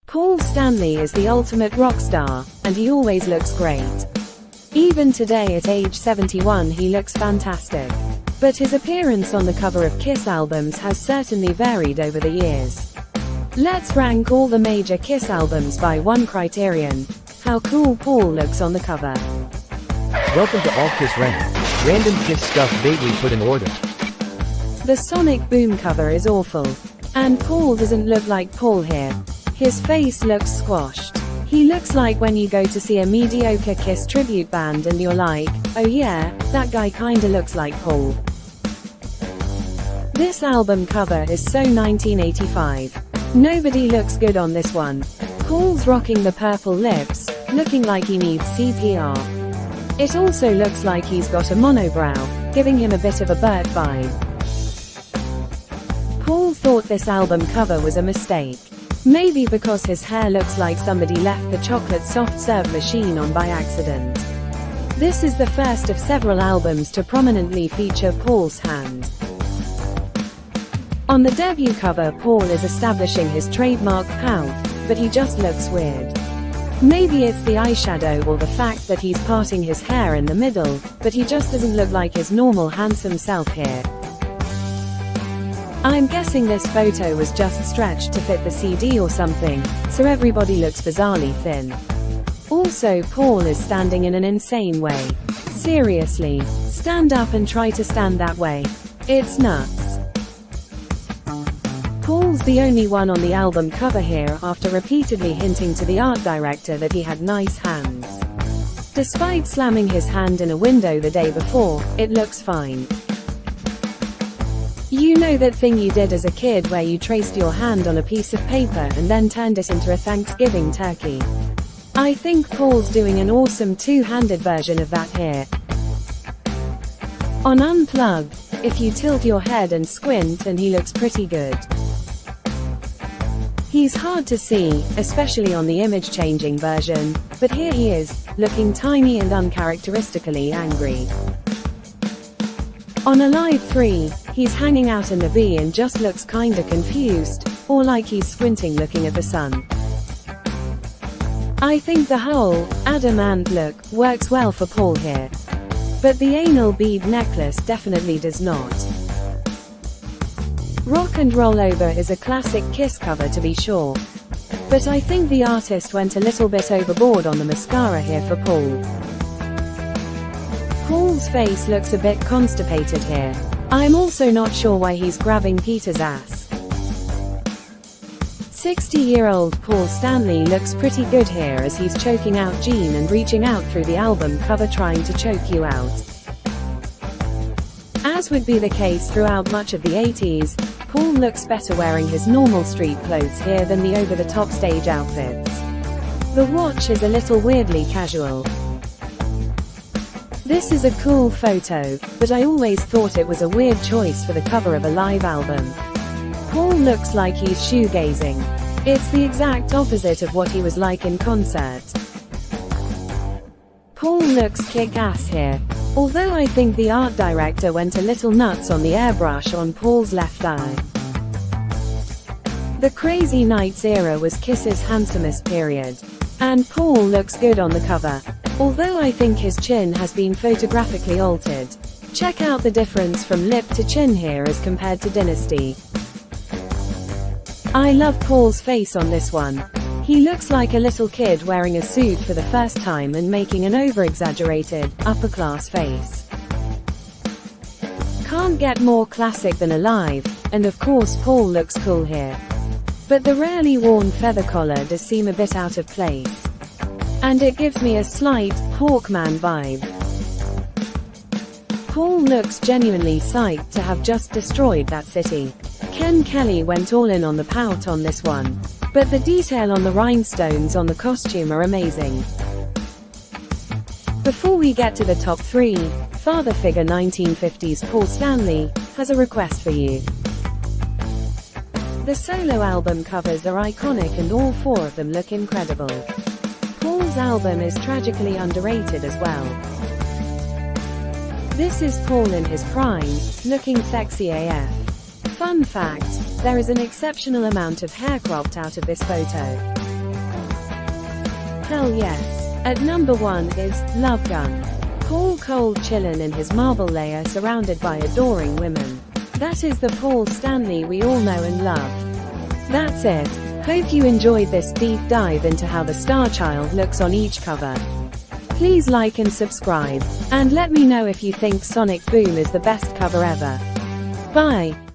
Paul Stanley is the ultimate rock star, and he always looks great. Even today at age 71 he looks fantastic. But his appearance on the cover of Kiss albums has certainly varied over the years. Let's rank all the major Kiss albums by one criterion: how cool Paul looks on the cover. Welcome to All Kiss Rank. Random Kiss stuff vaguely put in order. The Sonic Boom cover is awful. And Paul doesn't look like Paul here. His face looks squashed. He looks like when you go to see a mediocre Kiss tribute band and you're like, oh yeah, that guy kinda looks like Paul. This album cover is so 1985. Nobody looks good on this one. Paul's rocking the purple lips, looking like he needs CPR. It also looks like he's got a monobrow, giving him a bit of a Burt vibe. Paul thought this album cover was a mistake. Maybe because his hair looks like somebody left the chocolate soft serve machine on by accident. This is the first of several albums to prominently feature Paul's hand. On the debut cover, Paul is establishing his trademark pout, but he just looks weird. Maybe it's the eyeshadow or the fact that he's parting his hair in the middle, but he just doesn't look like his normal handsome self here. I'm guessing this photo was just stretched to fit the CD or something, so everybody looks bizarrely thin. Also, Paul is standing in an insane way. Seriously, stand up and try to stand that way. It's nuts. Paul's the only one on the album cover here after repeatedly hinting to the art director that he had nice hands. Despite slamming his hand in a window the day before, it looks fine. You know that thing you did as a kid where you traced your hand on a piece of paper and then turned it into a Thanksgiving turkey? I think Paul's doing an awesome two-handed version of that here. On Unplugged, if you tilt your head and squint, and he looks pretty good. He's hard to see, especially on the image-changing version, but here he is, looking tiny and uncharacteristically angry. On Alive 3, he's hanging out in the B and just looks kinda confused, or like he's squinting looking at the sun. I think the whole Adam Ant look works well for Paul here. But the anal bead necklace definitely does not. Rock and Roll Over is a classic Kiss cover to be sure. But I think the artist went a little bit overboard on the mascara here for Paul. Paul's face looks a bit constipated here. I'm also not sure why he's grabbing Peter's ass. 60-year-old Paul Stanley looks pretty good here as he's choking out Gene and reaching out through the album cover trying to choke you out. As would be the case throughout much of the 80s, Paul looks better wearing his normal street clothes here than the over-the-top stage outfits. The watch is a little weirdly casual. This is a cool photo, but I always thought it was a weird choice for the cover of a live album. Paul looks like he's shoegazing. It's the exact opposite of what he was like in concert. Paul looks kick-ass here, although I think the art director went a little nuts on the airbrush on Paul's left eye. The Crazy Nights era was Kiss's handsomest period. And Paul looks good on the cover, although I think his chin has been photographically altered. Check out the difference from lip to chin here as compared to Dynasty. I love Paul's face on this one. He looks like a little kid wearing a suit for the first time and making an over-exaggerated, upper-class face. Can't get more classic than Alive, and of course Paul looks cool here. But the rarely worn feather collar does seem a bit out of place. And it gives me a slight Hawkman vibe. Paul looks genuinely psyched to have just destroyed that city. Ken Kelly went all in on the pout on this one. But the detail on the rhinestones on the costume are amazing. Before we get to the top 3, father figure 1950s Paul Stanley has a request for you. The solo album covers are iconic and all 4 of them look incredible. Paul's album is tragically underrated as well. This is Paul in his prime, looking sexy AF. Fun fact, there is an exceptional amount of hair cropped out of this photo. Hell yes. At number 1 is Love Gun. Paul cold chillin' in his marble layer surrounded by adoring women. That is the Paul Stanley we all know and love. That's it. Hope you enjoyed this deep dive into how the Star Child looks on each cover. Please like and subscribe, and let me know if you think Sonic Boom is the best cover ever. Bye.